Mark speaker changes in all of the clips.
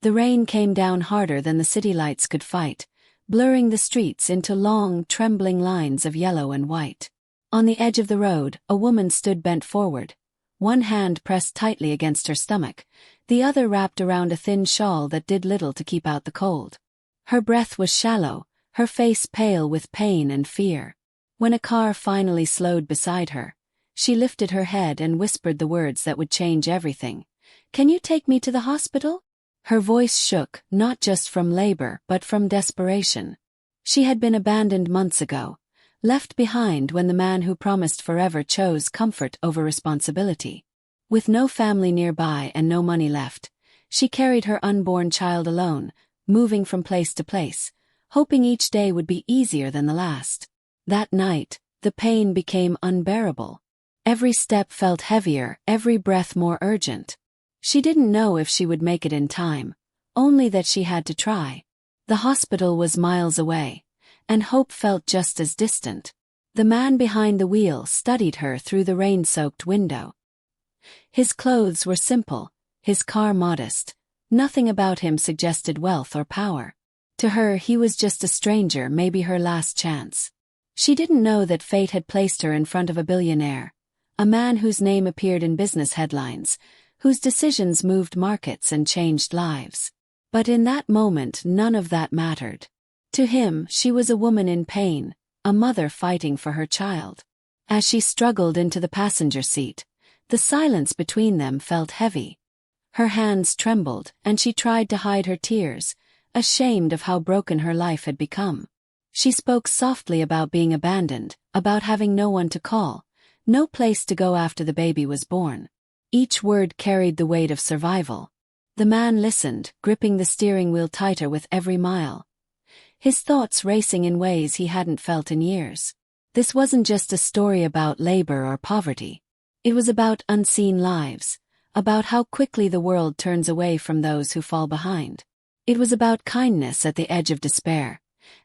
Speaker 1: The rain came down harder than the city lights could fight, blurring the streets into long, trembling lines of yellow and white. On the edge of the road, a woman stood bent forward, one hand pressed tightly against her stomach, the other wrapped around a thin shawl that did little to keep out the cold. Her breath was shallow, her face pale with pain and fear. When a car finally slowed beside her, she lifted her head and whispered the words that would change everything. "Can you take me to the hospital?" Her voice shook, not just from labor but from desperation. She had been abandoned months ago, left behind when the man who promised forever chose comfort over responsibility. With no family nearby and no money left, she carried her unborn child alone, moving from place to place, hoping each day would be easier than the last. That night, the pain became unbearable. Every step felt heavier, every breath more urgent. She didn't know if she would make it in time, only that she had to try. The hospital was miles away, and hope felt just as distant. The man behind the wheel studied her through the rain-soaked window. His clothes were simple, his car modest. Nothing about him suggested wealth or power. To her, he was just a stranger, maybe her last chance. She didn't know that fate had placed her in front of a billionaire, a man whose name appeared in business headlines, whose decisions moved markets and changed lives. But in that moment, none of that mattered. To him, she was a woman in pain, a mother fighting for her child. As she struggled into the passenger seat, the silence between them felt heavy. Her hands trembled, and she tried to hide her tears, ashamed of how broken her life had become. She spoke softly about being abandoned, about having no one to call, no place to go after the baby was born. Each word carried the weight of survival. The man listened, gripping the steering wheel tighter with every mile, his thoughts racing in ways he hadn't felt in years. This wasn't just a story about labor or poverty. It was about unseen lives, about how quickly the world turns away from those who fall behind. It was about kindness at the edge of despair,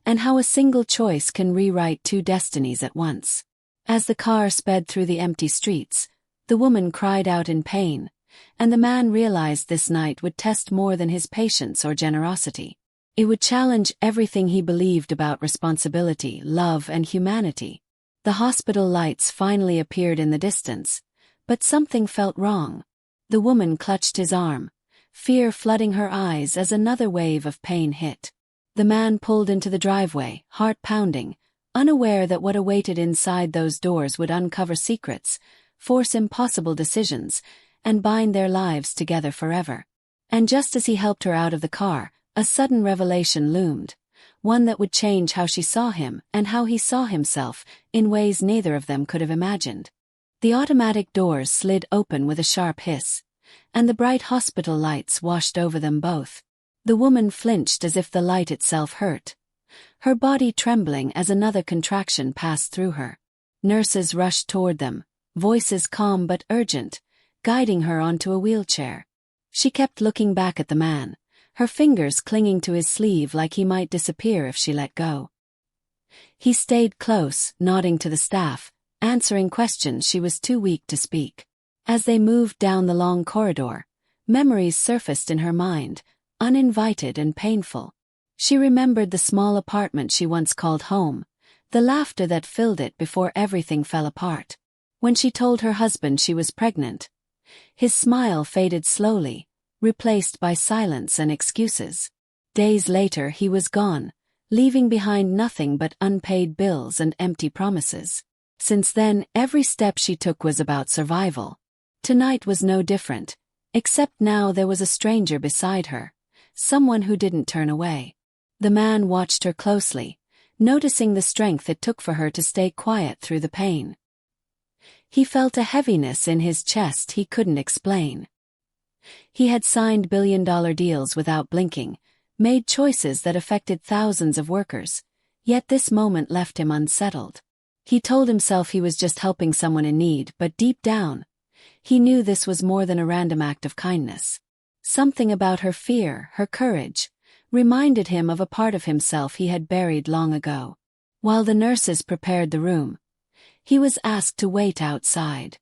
Speaker 1: and how a single choice can rewrite two destinies at once. As the car sped through the empty streets, the woman cried out in pain, and the man realized this night would test more than his patience or generosity. It would challenge everything he believed about responsibility, love, and humanity. The hospital lights finally appeared in the distance, but something felt wrong. The woman clutched his arm, fear flooding her eyes as another wave of pain hit. The man pulled into the driveway, heart pounding, unaware that what awaited inside those doors would uncover secrets, force impossible decisions, and bind their lives together forever. And just as he helped her out of the car, a sudden revelation loomed, one that would change how she saw him and how he saw himself, in ways neither of them could have imagined. The automatic doors slid open with a sharp hiss, and the bright hospital lights washed over them both. The woman flinched as if the light itself hurt, her body trembling as another contraction passed through her. Nurses rushed toward them, voices calm but urgent, guiding her onto a wheelchair. She kept looking back at the man, her fingers clinging to his sleeve like he might disappear if she let go. He stayed close, nodding to the staff, answering questions she was too weak to speak. As they moved down the long corridor, memories surfaced in her mind, uninvited and painful. She remembered the small apartment she once called home, the laughter that filled it before everything fell apart. When she told her husband she was pregnant, his smile faded slowly, replaced by silence and excuses. Days later he was gone, leaving behind nothing but unpaid bills and empty promises. Since then, every step she took was about survival. Tonight was no different, except now there was a stranger beside her, someone who didn't turn away. The man watched her closely, noticing the strength it took for her to stay quiet through the pain. He felt a heaviness in his chest he couldn't explain. He had signed billion-dollar deals without blinking, made choices that affected thousands of workers, yet this moment left him unsettled. He told himself he was just helping someone in need, but deep down, he knew this was more than a random act of kindness. Something about her fear, her courage, reminded him of a part of himself he had buried long ago. While the nurses prepared the room, he was asked to wait outside.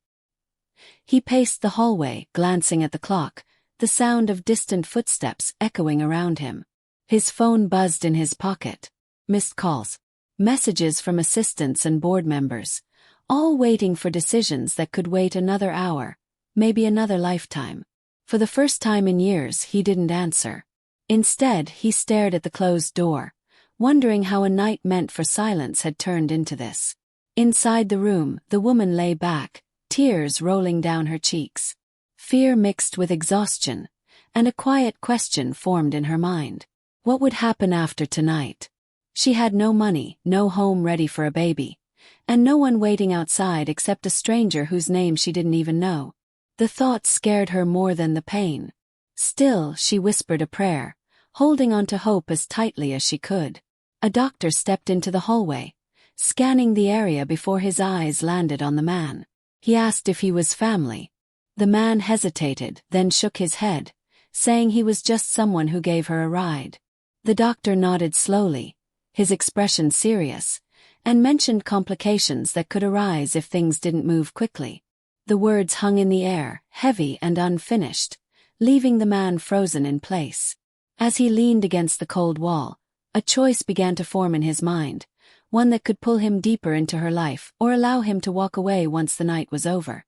Speaker 1: He paced the hallway, glancing at the clock, the sound of distant footsteps echoing around him. His phone buzzed in his pocket. Missed calls. Messages from assistants and board members, all waiting for decisions that could wait another hour, maybe another lifetime. For the first time in years, he didn't answer. Instead, he stared at the closed door, wondering how a night meant for silence had turned into this. Inside the room, the woman lay back, tears rolling down her cheeks. Fear mixed with exhaustion, and a quiet question formed in her mind. What would happen after tonight? She had no money, no home ready for a baby, and no one waiting outside except a stranger whose name she didn't even know. The thought scared her more than the pain. Still, she whispered a prayer, holding on to hope as tightly as she could. A doctor stepped into the hallway, scanning the area before his eyes landed on the man. He asked if he was family. The man hesitated, then shook his head, saying he was just someone who gave her a ride. The doctor nodded slowly, his expression serious, and mentioned complications that could arise if things didn't move quickly. The words hung in the air, heavy and unfinished, leaving the man frozen in place. As he leaned against the cold wall, a choice began to form in his mind, one that could pull him deeper into her life or allow him to walk away once the night was over.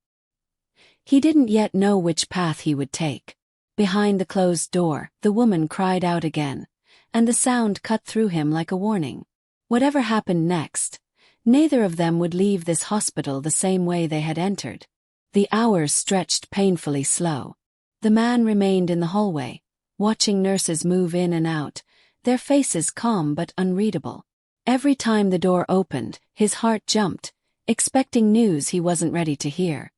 Speaker 1: He didn't yet know which path he would take. Behind the closed door, the woman cried out again, and the sound cut through him like a warning. Whatever happened next, neither of them would leave this hospital the same way they had entered. The hours stretched painfully slow. The man remained in the hallway, watching nurses move in and out, their faces calm but unreadable. Every time the door opened, his heart jumped, expecting news he wasn't ready to hear.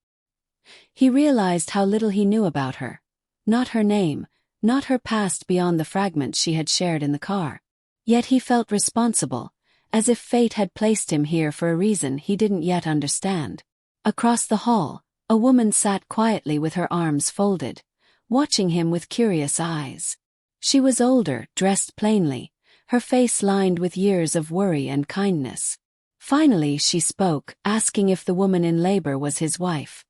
Speaker 1: He realized how little he knew about her. Not her name, not her past beyond the fragments she had shared in the car. Yet he felt responsible, as if fate had placed him here for a reason he didn't yet understand. Across the hall, a woman sat quietly with her arms folded, watching him with curious eyes. She was older, dressed plainly, her face lined with years of worry and kindness. Finally she spoke, asking if the woman in labor was his wife.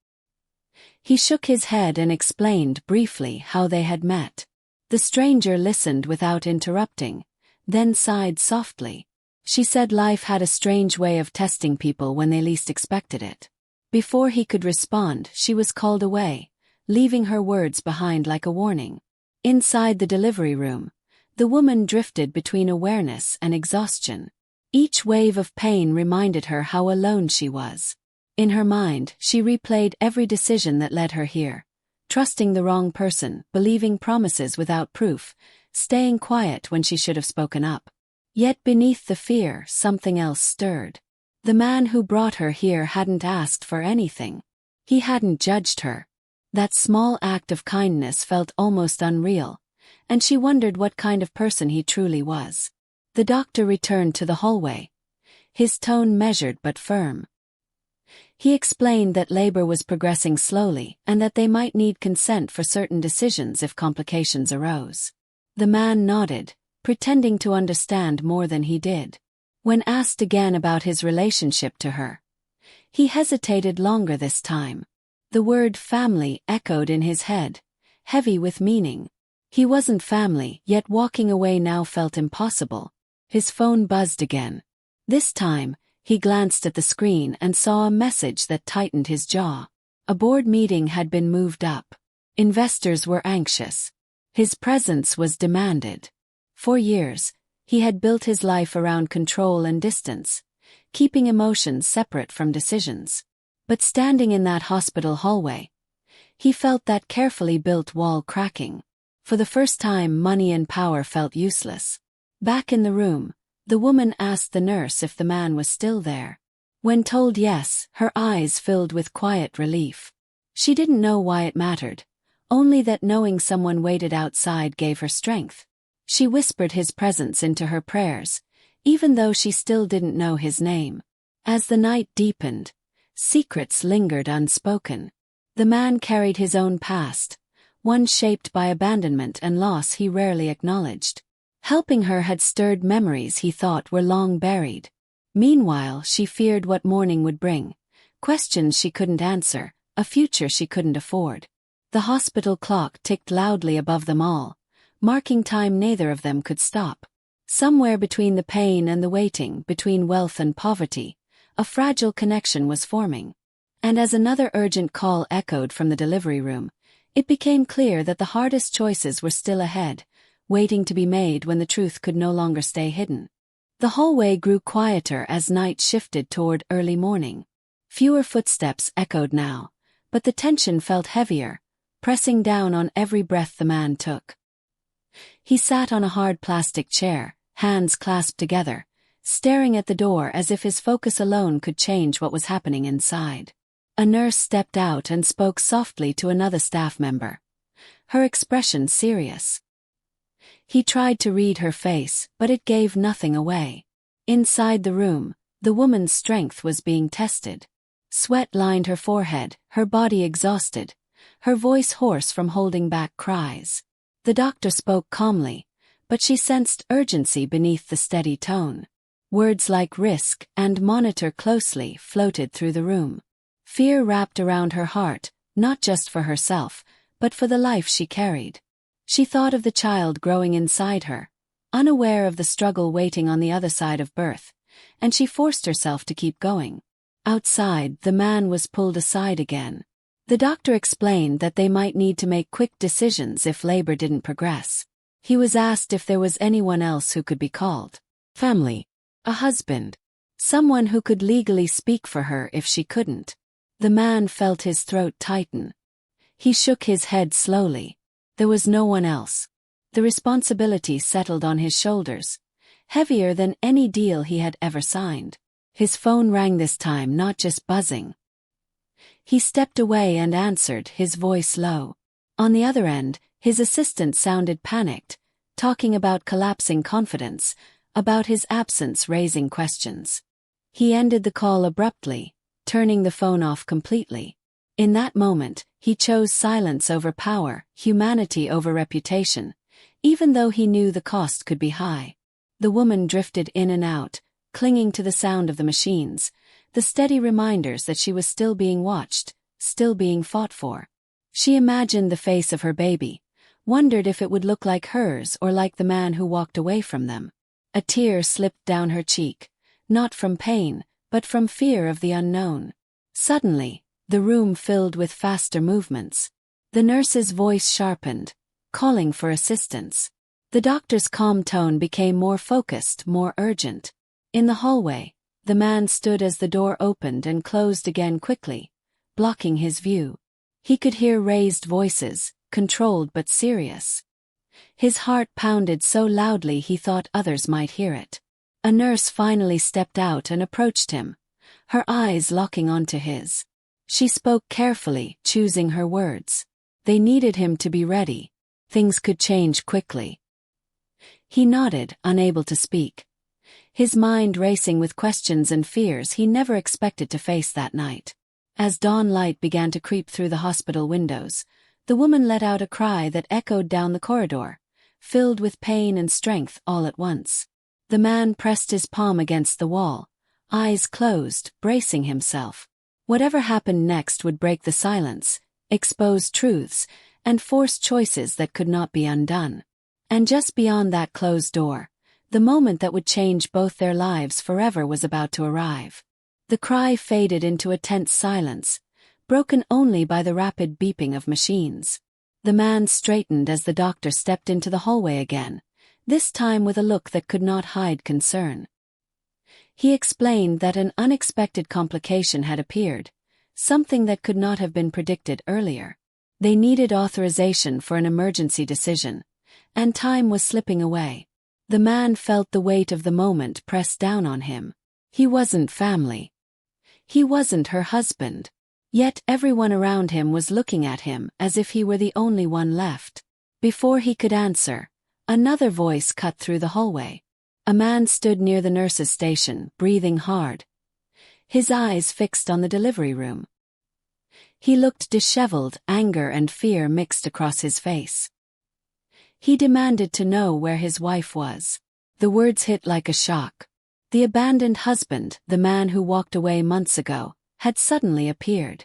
Speaker 1: He shook his head and explained briefly how they had met. The stranger listened without interrupting, then sighed softly. She said life had a strange way of testing people when they least expected it. Before he could respond, she was called away, leaving her words behind like a warning. Inside the delivery room, the woman drifted between awareness and exhaustion. Each wave of pain reminded her how alone she was. In her mind, she replayed every decision that led her here, trusting the wrong person, believing promises without proof, staying quiet when she should have spoken up. Yet beneath the fear, something else stirred. The man who brought her here hadn't asked for anything. He hadn't judged her. That small act of kindness felt almost unreal, and she wondered what kind of person he truly was. The doctor returned to the hallway, his tone measured but firm. He explained that labor was progressing slowly and that they might need consent for certain decisions if complications arose. The man nodded, pretending to understand more than he did. When asked again about his relationship to her, he hesitated longer this time. The word family echoed in his head, heavy with meaning. He wasn't family, yet walking away now felt impossible. His phone buzzed again. This time, he glanced at the screen and saw a message that tightened his jaw. A board meeting had been moved up. Investors were anxious. His presence was demanded. For years, he had built his life around control and distance, keeping emotions separate from decisions. But standing in that hospital hallway, he felt that carefully built wall cracking. For the first time, money and power felt useless. Back in the room, the woman asked the nurse if the man was still there. When told yes, her eyes filled with quiet relief. She didn't know why it mattered, only that knowing someone waited outside gave her strength. She whispered his presence into her prayers, even though she still didn't know his name. As the night deepened, secrets lingered unspoken. The man carried his own past, one shaped by abandonment and loss he rarely acknowledged. Helping her had stirred memories he thought were long buried. Meanwhile, she feared what morning would bring, questions she couldn't answer, a future she couldn't afford. The hospital clock ticked loudly above them all, marking time neither of them could stop. Somewhere between the pain and the waiting, between wealth and poverty, a fragile connection was forming. And as another urgent call echoed from the delivery room, it became clear that the hardest choices were still ahead, waiting to be made when the truth could no longer stay hidden. The hallway grew quieter as night shifted toward early morning. Fewer footsteps echoed now, but the tension felt heavier, pressing down on every breath the man took. He sat on a hard plastic chair, hands clasped together, staring at the door as if his focus alone could change what was happening inside. A nurse stepped out and spoke softly to another staff member, her expression serious. He tried to read her face, but it gave nothing away. Inside the room, the woman's strength was being tested. Sweat lined her forehead, her body exhausted, her voice hoarse from holding back cries. The doctor spoke calmly, but she sensed urgency beneath the steady tone. Words like risk and monitor closely floated through the room. Fear wrapped around her heart, not just for herself, but for the life she carried. She thought of the child growing inside her, unaware of the struggle waiting on the other side of birth, and she forced herself to keep going. Outside, the man was pulled aside again. The doctor explained that they might need to make quick decisions if labor didn't progress. He was asked if there was anyone else who could be called. Family. A husband. Someone who could legally speak for her if she couldn't. The man felt his throat tighten. He shook his head slowly. There was no one else. The responsibility settled on his shoulders, heavier than any deal he had ever signed. His phone rang this time, not just buzzing. He stepped away and answered, his voice low. On the other end, his assistant sounded panicked, talking about collapsing confidence, about his absence raising questions. He ended the call abruptly, turning the phone off completely. In that moment, he chose silence over power, humanity over reputation, even though he knew the cost could be high. The woman drifted in and out, clinging to the sound of the machines, the steady reminders that she was still being watched, still being fought for. She imagined the face of her baby, wondered if it would look like hers or like the man who walked away from them. A tear slipped down her cheek, not from pain, but from fear of the unknown. Suddenly, the room filled with faster movements. The nurse's voice sharpened, calling for assistance. The doctor's calm tone became more focused, more urgent. In the hallway, the man stood as the door opened and closed again quickly, blocking his view. He could hear raised voices, controlled but serious. His heart pounded so loudly he thought others might hear it. A nurse finally stepped out and approached him, her eyes locking onto his. She spoke carefully, choosing her words. They needed him to be ready. Things could change quickly. He nodded, unable to speak, his mind racing with questions and fears he never expected to face that night. As dawn light began to creep through the hospital windows, the woman let out a cry that echoed down the corridor, filled with pain and strength all at once. The man pressed his palm against the wall, eyes closed, bracing himself. Whatever happened next would break the silence, expose truths, and force choices that could not be undone. And just beyond that closed door, the moment that would change both their lives forever was about to arrive. The cry faded into a tense silence, broken only by the rapid beeping of machines. The man straightened as the doctor stepped into the hallway again, this time with a look that could not hide concern. He explained that an unexpected complication had appeared, something that could not have been predicted earlier. They needed authorization for an emergency decision, and time was slipping away. The man felt the weight of the moment press down on him. He wasn't family. He wasn't her husband. Yet everyone around him was looking at him as if he were the only one left. Before he could answer, another voice cut through the hallway. A man stood near the nurse's station, breathing hard, his eyes fixed on the delivery room. He looked disheveled, anger and fear mixed across his face. He demanded to know where his wife was. The words hit like a shock. The abandoned husband, the man who walked away months ago, had suddenly appeared.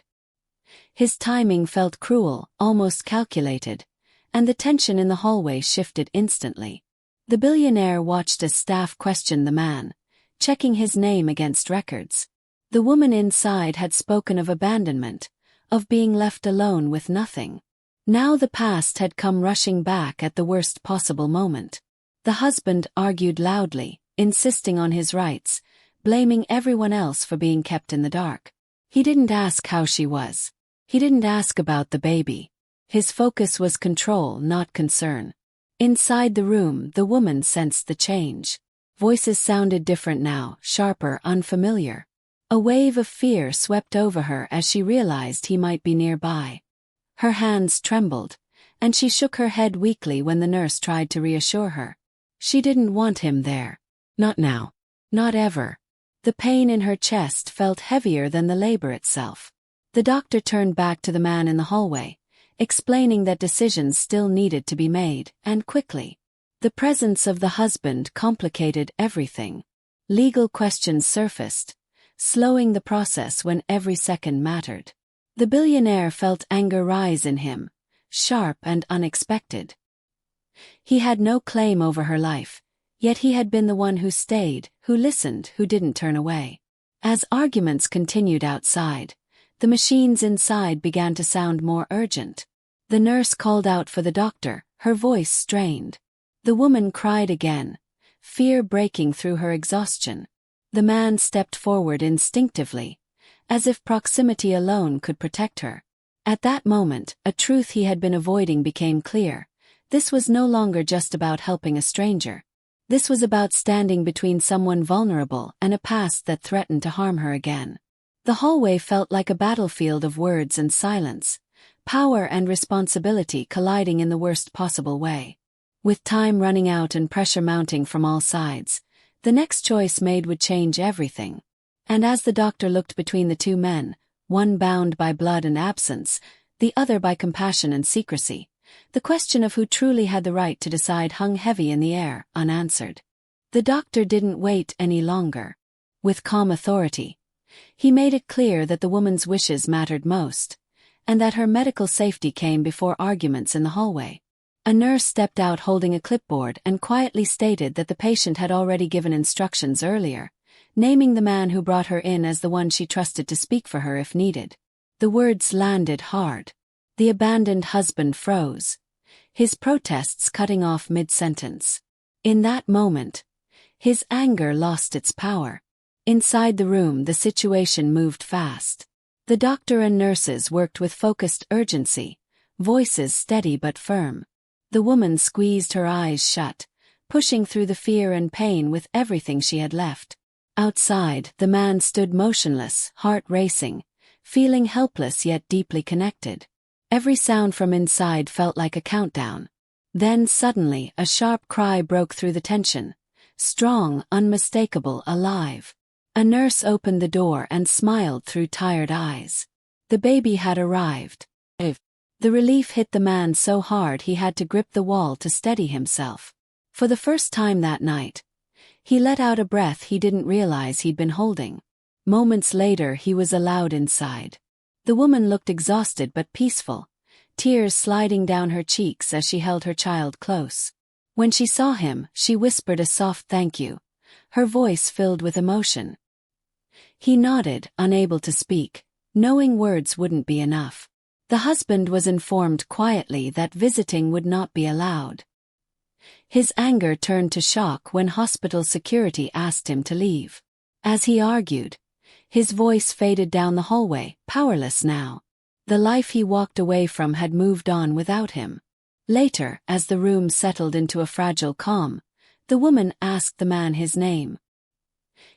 Speaker 1: His timing felt cruel, almost calculated, and the tension in the hallway shifted instantly. The billionaire watched as staff questioned the man, checking his name against records. The woman inside had spoken of abandonment, of being left alone with nothing. Now the past had come rushing back at the worst possible moment. The husband argued loudly, insisting on his rights, blaming everyone else for being kept in the dark. He didn't ask how she was. He didn't ask about the baby. His focus was control, not concern. Inside the room, the woman sensed the change. Voices sounded different now, sharper, unfamiliar. A wave of fear swept over her as she realized he might be nearby. Her hands trembled, and she shook her head weakly when the nurse tried to reassure her. She didn't want him there. Not now. Not ever. The pain in her chest felt heavier than the labor itself. The doctor turned back to the man in the hallway, explaining that decisions still needed to be made, and quickly. The presence of the husband complicated everything. Legal questions surfaced, slowing the process when every second mattered. The billionaire felt anger rise in him, sharp and unexpected. He had no claim over her life, yet he had been the one who stayed, who listened, who didn't turn away. As arguments continued outside, the machines inside began to sound more urgent. The nurse called out for the doctor, her voice strained. The woman cried again, fear breaking through her exhaustion. The man stepped forward instinctively, as if proximity alone could protect her. At that moment, a truth he had been avoiding became clear. This was no longer just about helping a stranger. This was about standing between someone vulnerable and a past that threatened to harm her again. The hallway felt like a battlefield of words and silence, power and responsibility colliding in the worst possible way. With time running out and pressure mounting from all sides, the next choice made would change everything. And as the doctor looked between the two men, one bound by blood and absence, the other by compassion and secrecy, the question of who truly had the right to decide hung heavy in the air, unanswered. The doctor didn't wait any longer. With calm authority, he made it clear that the woman's wishes mattered most, and that her medical safety came before arguments in the hallway. A nurse stepped out holding a clipboard and quietly stated that the patient had already given instructions earlier, naming the man who brought her in as the one she trusted to speak for her if needed. The words landed hard. The abandoned husband froze, his protests cutting off mid-sentence. In that moment, his anger lost its power. Inside the room, the situation moved fast. The doctor and nurses worked with focused urgency, voices steady but firm. The woman squeezed her eyes shut, pushing through the fear and pain with everything she had left. Outside, the man stood motionless, heart racing, feeling helpless yet deeply connected. Every sound from inside felt like a countdown. Then suddenly, a sharp cry broke through the tension. Strong, unmistakable, alive. A nurse opened the door and smiled through tired eyes. The baby had arrived. The relief hit the man so hard he had to grip the wall to steady himself. For the first time that night, he let out a breath he didn't realize he'd been holding. Moments later, he was allowed inside. The woman looked exhausted but peaceful, tears sliding down her cheeks as she held her child close. When she saw him, she whispered a soft thank you, her voice filled with emotion. He nodded, unable to speak, knowing words wouldn't be enough. The husband was informed quietly that visiting would not be allowed. His anger turned to shock when hospital security asked him to leave. As he argued, his voice faded down the hallway, powerless now. The life he walked away from had moved on without him. Later, as the room settled into a fragile calm, the woman asked the man his name.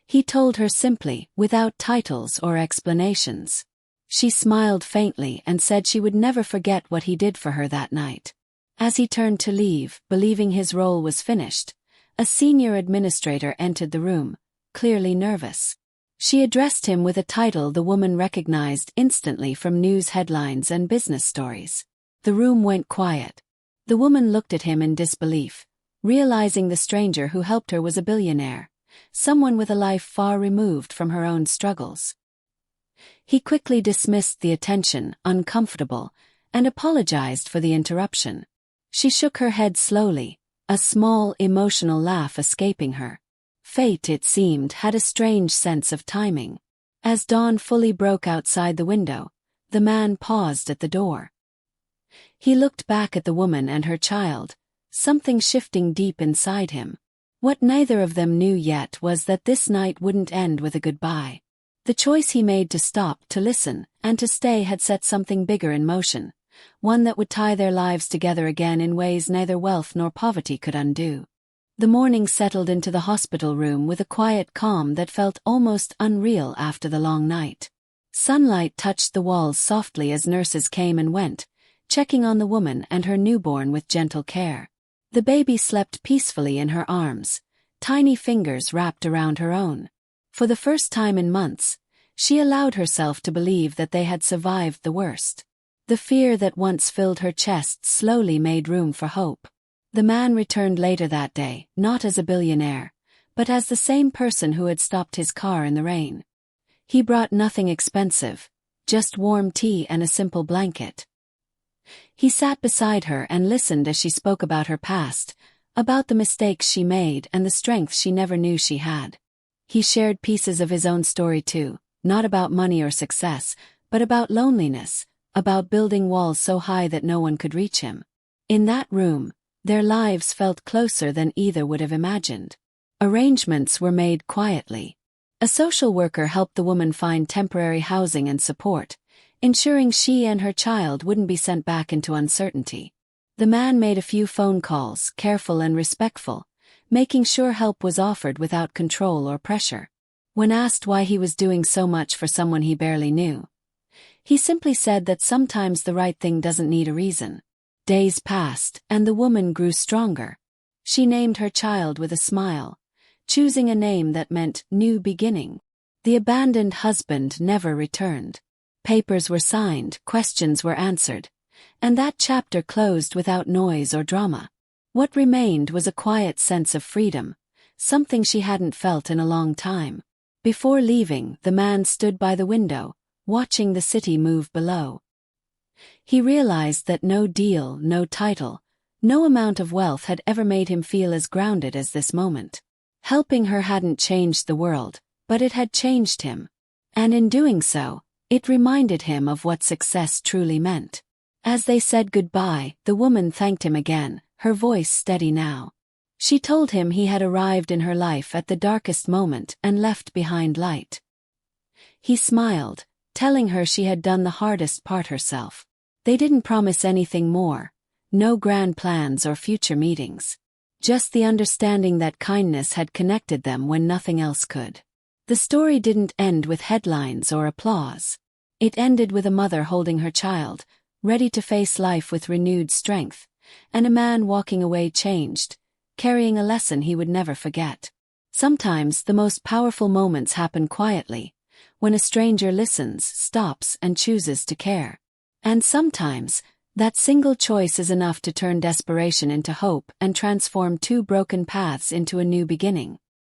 Speaker 1: He told her simply, without titles or explanations. She smiled faintly and said she would never forget what he did for her that night. As he turned to leave, believing his role was finished, a senior administrator entered the room, clearly nervous. She addressed him with a title the woman recognized instantly from news headlines and business stories. The room went quiet. The woman looked at him in disbelief, realizing the stranger who helped her was a billionaire, someone with a life far removed from her own struggles. He quickly dismissed the attention, uncomfortable, and apologized for the interruption. She shook her head slowly, a small emotional laugh escaping her. Fate, it seemed, had a strange sense of timing. As dawn fully broke outside the window, the man paused at the door. He looked back at the woman and her child, something shifting deep inside him. What neither of them knew yet was that this night wouldn't end with a goodbye. The choice he made to stop, to listen, and to stay had set something bigger in motion, one that would tie their lives together again in ways neither wealth nor poverty could undo. The morning settled into the hospital room with a quiet calm that felt almost unreal after the long night. Sunlight touched the walls softly as nurses came and went, checking on the woman and her newborn with gentle care. The baby slept peacefully in her arms, tiny fingers wrapped around her own. For the first time in months, she allowed herself to believe that they had survived the worst. The fear that once filled her chest slowly made room for hope. The man returned later that day, not as a billionaire, but as the same person who had stopped his car in the rain. He brought nothing expensive, just warm tea and a simple blanket. He sat beside her and listened as she spoke about her past, about the mistakes she made and the strength she never knew she had. He shared pieces of his own story too, not about money or success, but about loneliness, about building walls so high that no one could reach him. In that room, their lives felt closer than either would have imagined. Arrangements were made quietly. A social worker helped the woman find temporary housing and support, ensuring she and her child wouldn't be sent back into uncertainty. The man made a few phone calls, careful and respectful, making sure help was offered without control or pressure. When asked why he was doing so much for someone he barely knew, he simply said that sometimes the right thing doesn't need a reason. Days passed, and the woman grew stronger. She named her child with a smile, choosing a name that meant new beginning. The abandoned husband never returned. Papers were signed, questions were answered, and that chapter closed without noise or drama. What remained was a quiet sense of freedom, something she hadn't felt in a long time. Before leaving, the man stood by the window, watching the city move below. He realized that no deal, no title, no amount of wealth had ever made him feel as grounded as this moment. Helping her hadn't changed the world, but it had changed him. And in doing so, it reminded him of what success truly meant. As they said goodbye, the woman thanked him again, her voice steady now. She told him he had arrived in her life at the darkest moment and left behind light. He smiled, telling her she had done the hardest part herself. They didn't promise anything more, no grand plans or future meetings. Just the understanding that kindness had connected them when nothing else could. The story didn't end with headlines or applause. It ended with a mother holding her child, ready to face life with renewed strength, and a man walking away changed, carrying a lesson he would never forget. Sometimes the most powerful moments happen quietly, when a stranger listens, stops, and chooses to care. And sometimes, that single choice is enough to turn desperation into hope and transform two broken paths into a new beginning.